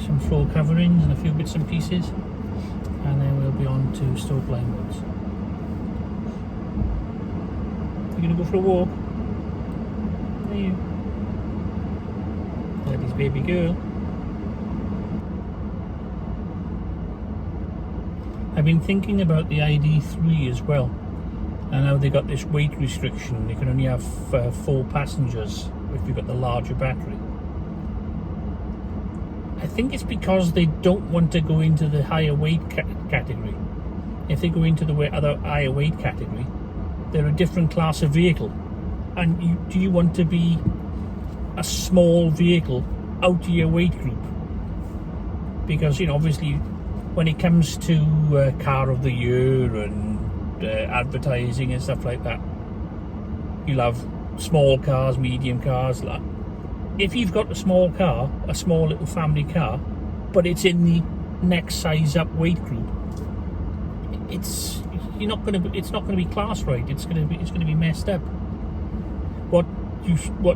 some floor coverings and a few bits and pieces, and then we'll be on to Stoke Line Woods. You gonna go for a walk? Are you? Daddy's baby girl. I've been thinking about the ID3 as well, and how they got this weight restriction. They can only have 4 passengers if you've got the larger battery. I think it's because they don't want to go into the higher weight category. If they go into the other higher weight category, they're a different class of vehicle. And do you want to be a small vehicle out of your weight group? Because, you know, obviously when it comes to car of the year and advertising and stuff like that, you'll have small cars, medium cars. If you've got a small car, a small little family car, but it's in the next size up weight group, it's not going to be class right. It's going to be messed up. What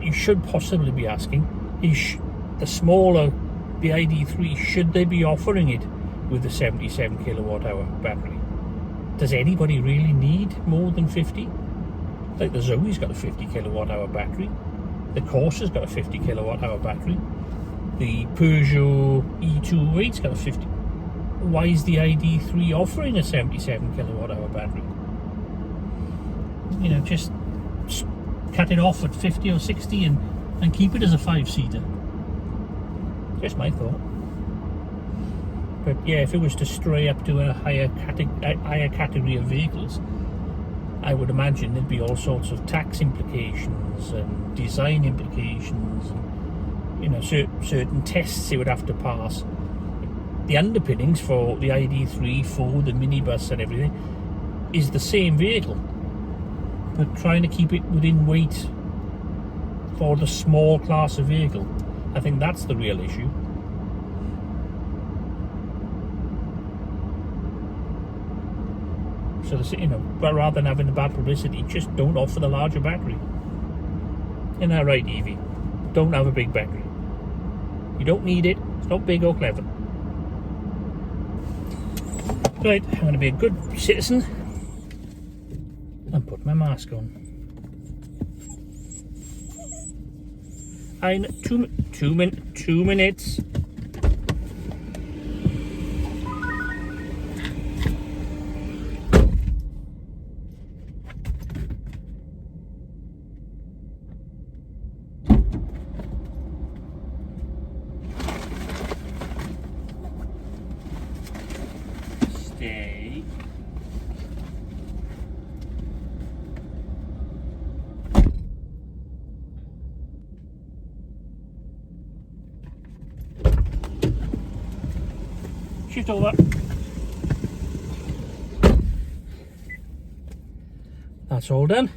you should possibly be asking is, the smaller the ID3, should they be offering it with a 77 kilowatt hour battery? Does anybody really need more than 50? Like the Zoe's got a 50 kilowatt hour battery. The Corsa's got a 50 kilowatt hour battery. The Peugeot E208's got a 50. Why is the ID3 offering a 77 kilowatt hour battery? You know, just cut it off at 50 or 60 and keep it as a 5-seater. Just my thought. But yeah, if it was to stray up to a higher category of vehicles, I would imagine there'd be all sorts of tax implications and design implications, and, you know, certain tests they would have to pass. The underpinnings for the ID3, Ford, the minibus and everything is the same vehicle, but trying to keep it within weight for the small class of vehicle, I think that's the real issue. So, you know, but rather than having the bad publicity, just don't offer the larger battery. Isn't that right, Evie? Don't have a big battery. You don't need it. It's not big or clever. Right, I'm going to be a good citizen and put my mask on. I know, 2 minutes. Stay. Shift over. That's all done.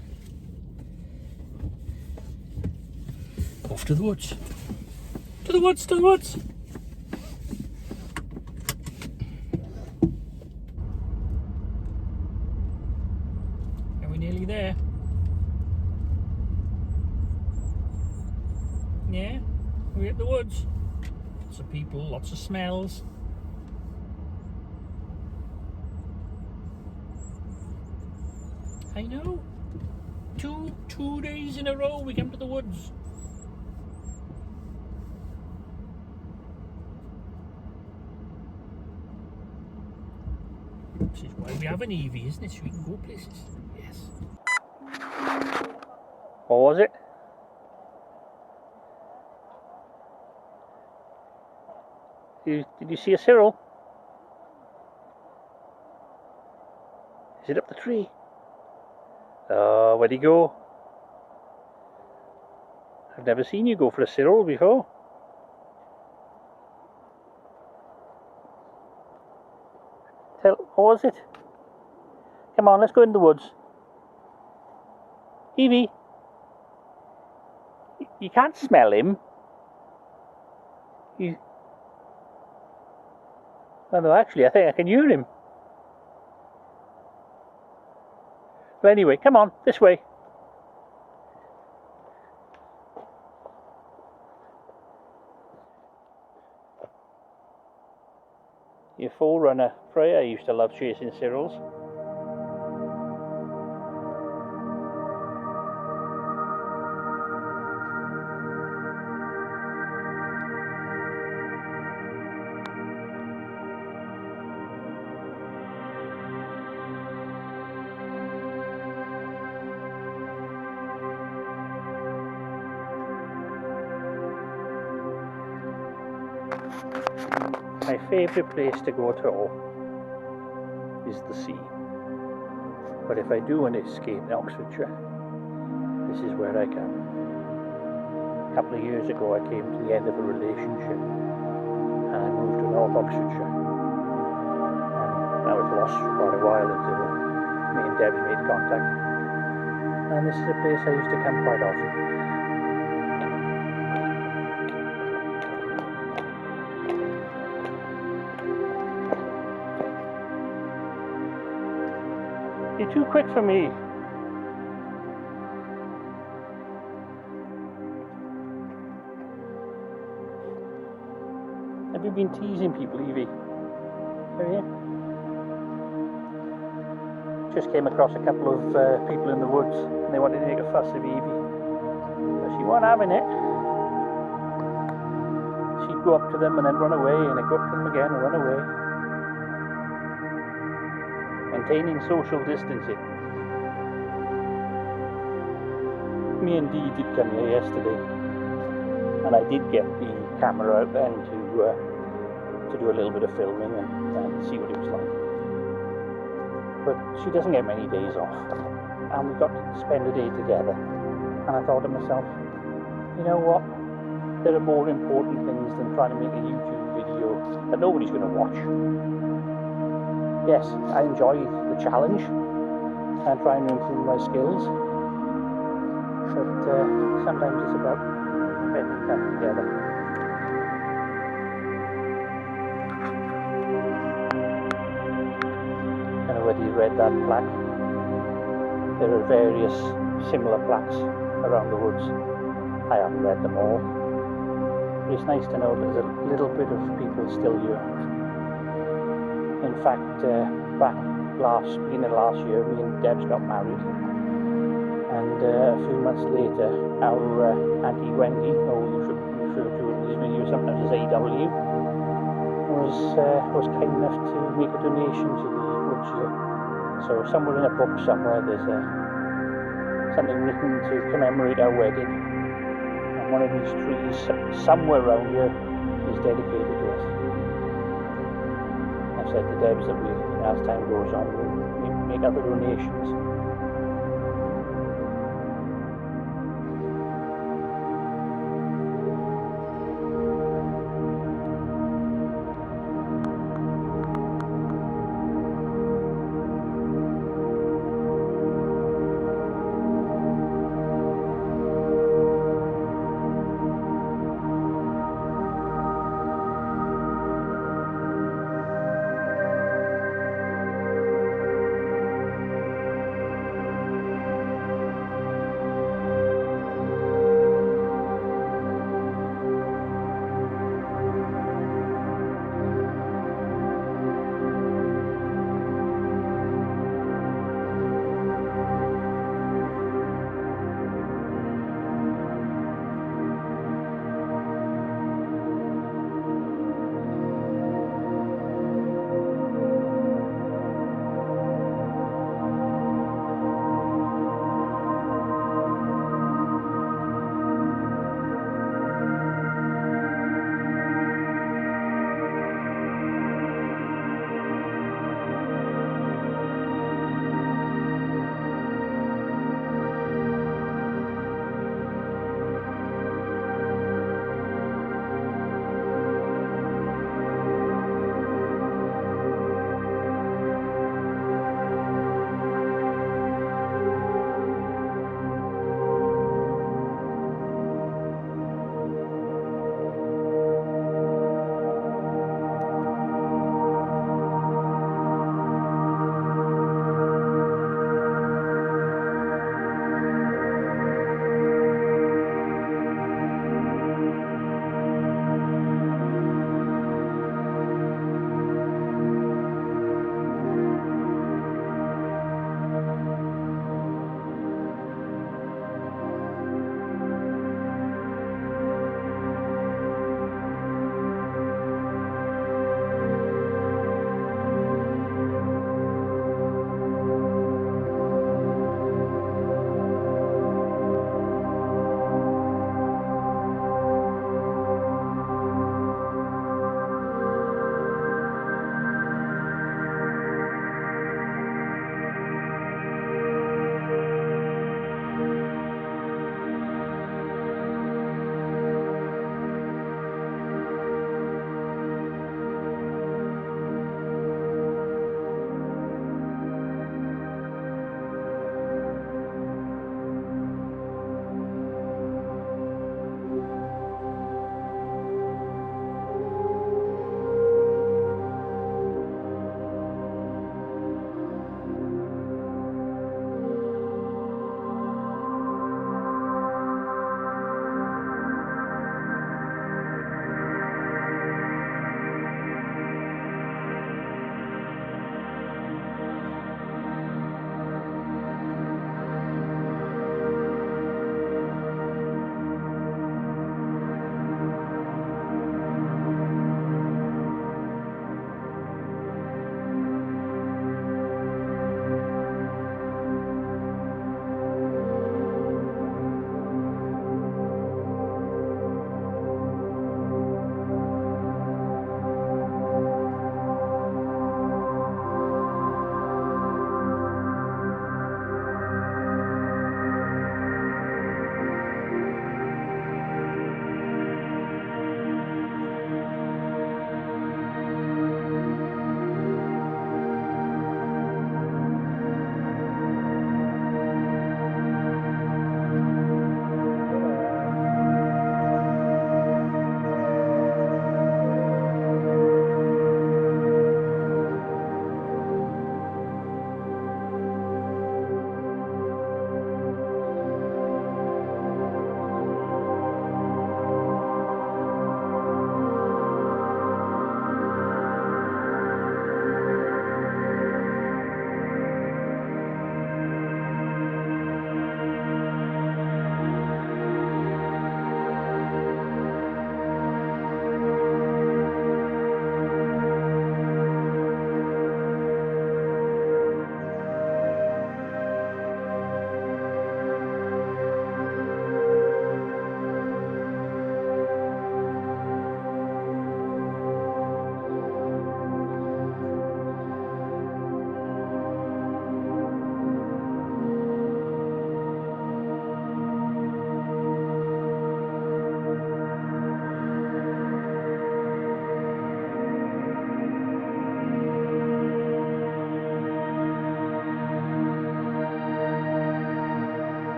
Off to the woods. To the woods, to the woods. Are we nearly there? Yeah, we're at the woods. Lots of people, lots of smells. I know. Two days in a row we come to the woods. This is why we have an EV, isn't it? So we can go places. Yes. What was it? Did you see a Cyril? Is it up the tree? Where'd he go? I've never seen you go for a Cyril before. What was it? Come on, let's go in the woods. Evie, you can't smell him. Oh no, actually, I think I can hear him. But anyway, come on, this way. Your forerunner, Freya, used to love chasing Cyrils. My favourite place to go to is the sea. But if I do want to escape in Oxfordshire, this is where I come. A couple of years ago I came to the end of a relationship and I moved to North Oxfordshire. And I was lost for quite a while until me and Debs made contact. And this is a place I used to come quite often. You're too quick for me. Have you been teasing people, Evie? Have you? Just came across a couple of people in the woods and they wanted to make a fuss of Evie. But she wasn't having it. She'd go up to them and then run away, and I'd go up to them again and run away. Maintaining social distancing. Me and Dee did come here yesterday, and I did get the camera out then to do a little bit of filming and see what it was like. But she doesn't get many days off, and we got to spend a day together. And I thought to myself, you know what? There are more important things than trying to make a YouTube video that nobody's going to watch. Yes, I enjoy the challenge and trying to improve my skills, but sometimes it's about spending time together. I don't know whether you read that plaque. There are various similar plaques around the woods. I haven't read them all, but it's nice to know there's a little bit of people still here. In fact, back beginning of last year, me and Debs got married, and a few months later, our Auntie Wendy, or we refer to in these videos sometimes as AW, was kind enough to make a donation to the woods here. So somewhere in a book somewhere, there's something written to commemorate our wedding, and one of these trees somewhere around here is dedicated to us. I've said to Debs that we, as time goes on, we'll make other donations.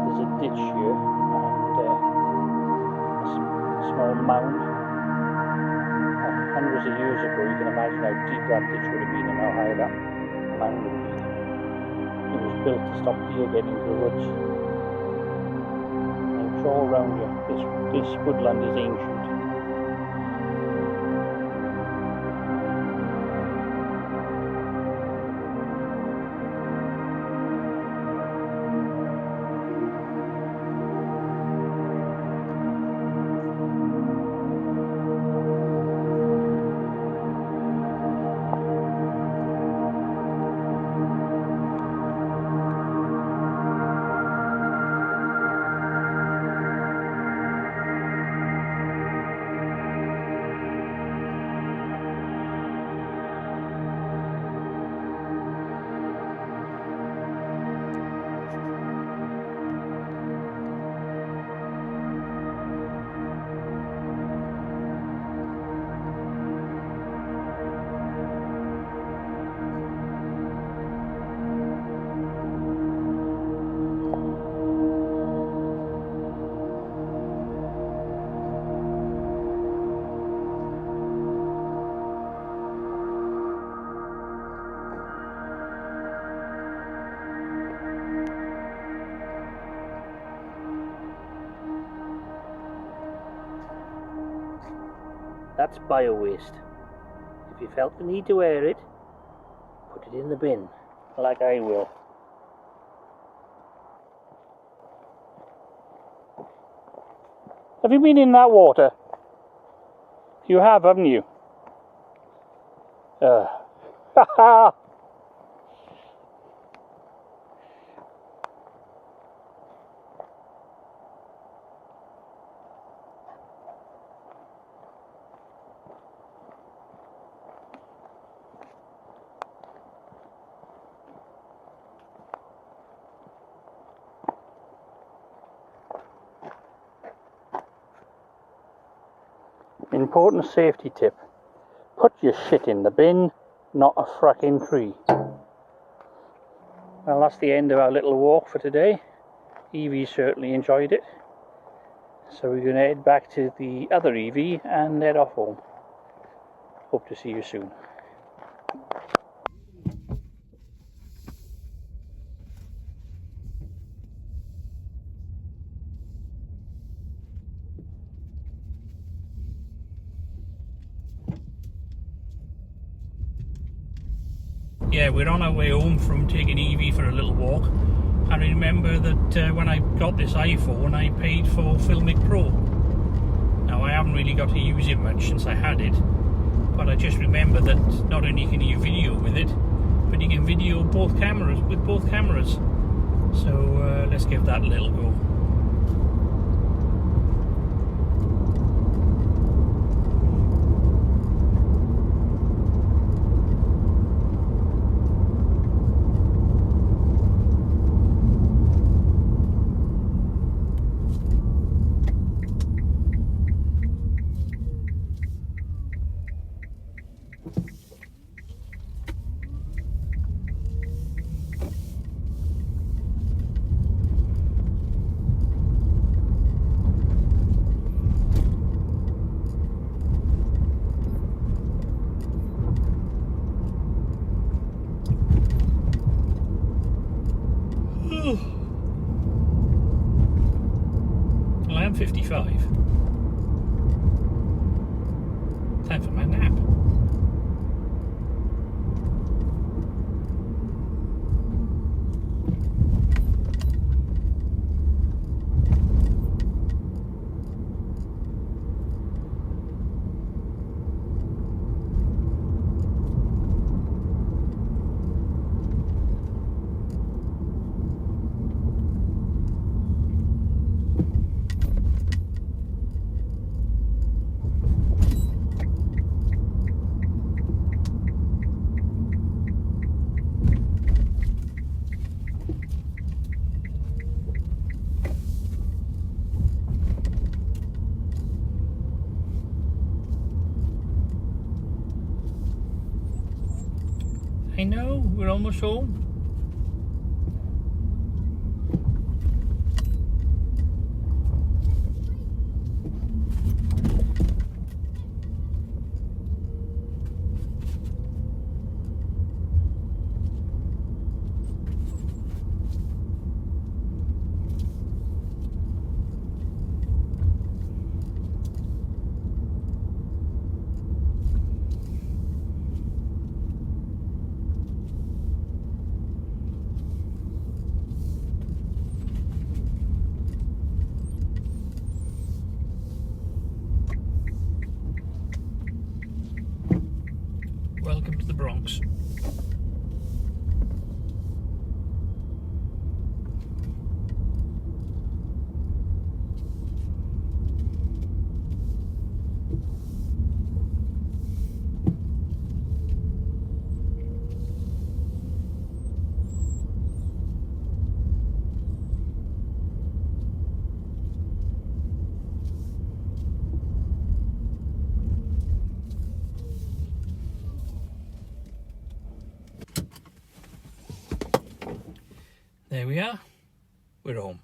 there's a ditch here and a small mound. Hundreds of years ago, you can imagine how deep that ditch would have been and how high that mound would have been. It was built to stop deer getting into the woods. And it's all around here. This woodland is ancient. That's bio-waste. If you felt the need to air it, put it in the bin, like I will. Have you been in that water? You have, haven't you? Haha! Important safety tip. Put your shit in the bin, not a fracking tree. Well, that's the end of our little walk for today. Evie certainly enjoyed it. So we're going to head back to the other Evie and head off home. Hope to see you soon. Yeah, we're on our way home from taking Evie for a little walk. And I remember that when I got this iPhone, I paid for Filmic Pro. Now, I haven't really got to use it much since I had it, but I just remember that not only can you video with it, but you can video both cameras with both cameras. So let's give that a little go. Well, I am 55. Time for my nap. I know, we're almost home. Bronx. There we are. We're home.